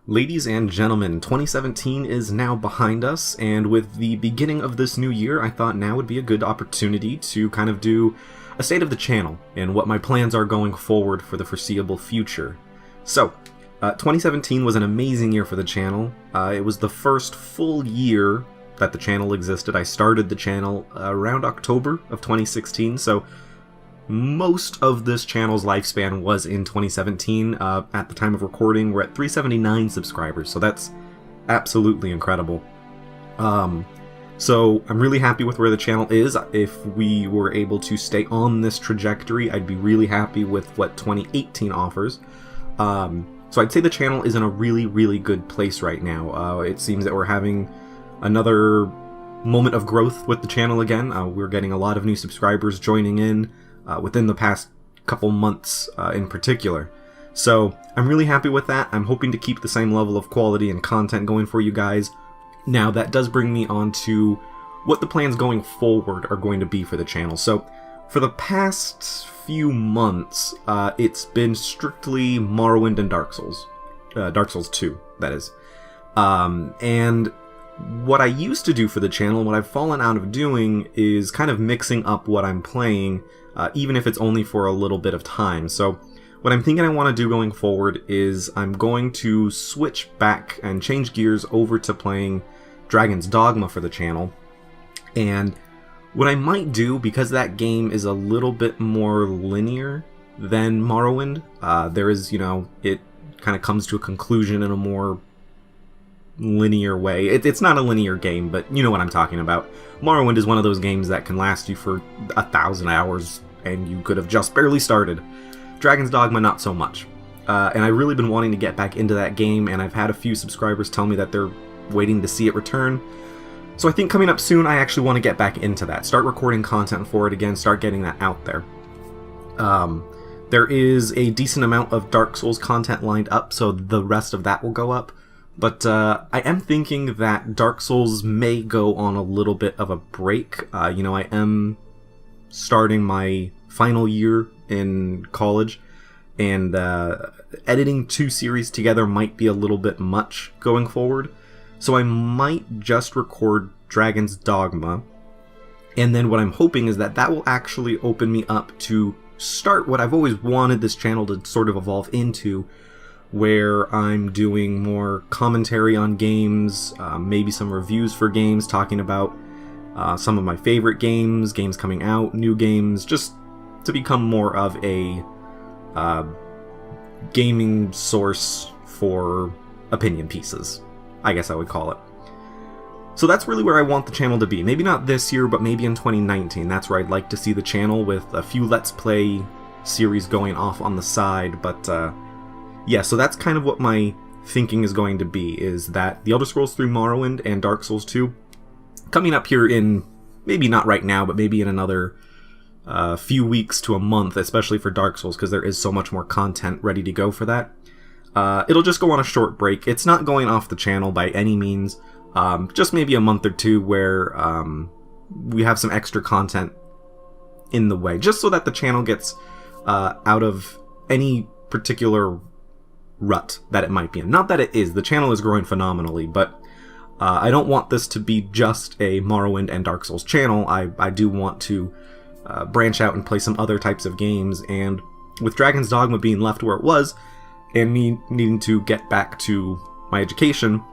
Ladies and gentlemen, 2017 is now behind us, and with the beginning of this new year, I thought now would be a good opportunity to kind of do a state of the channel and what my plans are going forward for the foreseeable future. So, 2017 was an amazing year for the channel. It was the first full year that the channel existed. I started the channel around October of 2016, so most of this channel's lifespan was in 2017. At the time of recording, we're at 379 subscribers, so that's absolutely incredible. So I'm really happy with where the channel is. If we were able to stay on this trajectory, I'd be really happy with what 2018 offers. So I'd say the channel is in a really, really good place right now. It seems that we're having another moment of growth with the channel again. We're getting a lot of new subscribers joining in within the past couple months in particular. So I'm really happy with that. I'm hoping to keep the same level of quality and content going for you guys. Now that does bring me on to what the plans going forward are going to be for the channel. So for the past few months, it's been strictly Morrowind and Dark Souls. Dark Souls 2, that is. And what I used to do for the channel, what I've fallen out of doing, is kind of mixing up what I'm playing, even if it's only for a little bit of time. So what I'm thinking I want to do going forward is I'm going to switch back and change gears over to playing Dragon's Dogma for the channel. And what I might do, because that game is a little bit more linear than Morrowind, there is, it kind of comes to a conclusion in a more linear way. It's not a linear game, but you know what I'm talking about. Morrowind is one of those games that can last you for 1,000 hours, and you could have just barely started. Dragon's Dogma, not so much. And I've really been wanting to get back into that game, and I've had a few subscribers tell me that they're waiting to see it return. So I think coming up soon, I actually want to get back into that. Start recording content for it again, start getting that out there. There is a decent amount of Dark Souls content lined up, so the rest of that will go up. But I am thinking that Dark Souls may go on a little bit of a break. I am starting my final year in college, and editing 2 series together might be a little bit much going forward. So I might just record Dragon's Dogma, and then what I'm hoping is that will actually open me up to start what I've always wanted this channel to sort of evolve into, where I'm doing more commentary on games, maybe some reviews for games, talking about some of my favorite games, games coming out, new games, just to become more of a gaming source for opinion pieces, I guess I would call it. So that's really where I want the channel to be. Maybe not this year, but maybe in 2019. That's where I'd like to see the channel, with a few Let's Play series going off on the side, but yeah, so that's kind of what my thinking is going to be, is that The Elder Scrolls 3 Morrowind and Dark Souls 2, coming up here in, maybe not right now, but maybe in another few weeks to a month, especially for Dark Souls, because there is so much more content ready to go for that. It'll just go on a short break. It's not going off the channel by any means, just maybe a month or two where we have some extra content in the way, just so that the channel gets out of any particular rut that it might be in. Not that it is. The channel is growing phenomenally, but I don't want this to be just a Morrowind and Dark Souls channel. I do want to branch out and play some other types of games, and with Dragon's Dogma being left where it was, and me needing to get back to my education,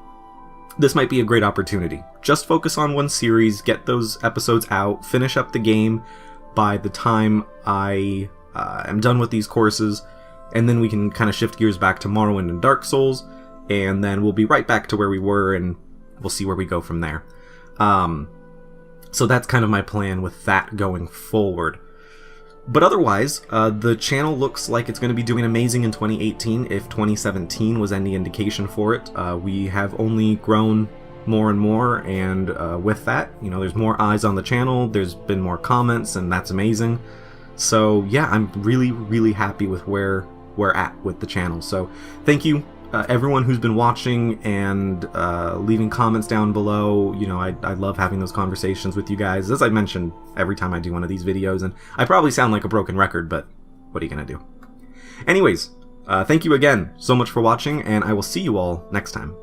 this might be a great opportunity. Just focus on one series, get those episodes out, finish up the game by the time I am done with these courses, and then we can kind of shift gears back to Morrowind and Dark Souls, and then we'll be right back to where we were, and we'll see where we go from there. So that's kind of my plan with that going forward. But otherwise, the channel looks like it's going to be doing amazing in 2018, if 2017 was any indication for it. We have only grown more and more, and with that, there's more eyes on the channel, there's been more comments, and that's amazing. So yeah, I'm really, really happy with where we're at with the channel. So thank you everyone who's been watching and leaving comments down below. I love having those conversations with you guys, as I mentioned every time I do one of these videos, and I probably sound like a broken record, but what are you gonna do? Anyways, Thank you again so much for watching, and I will see you all next time.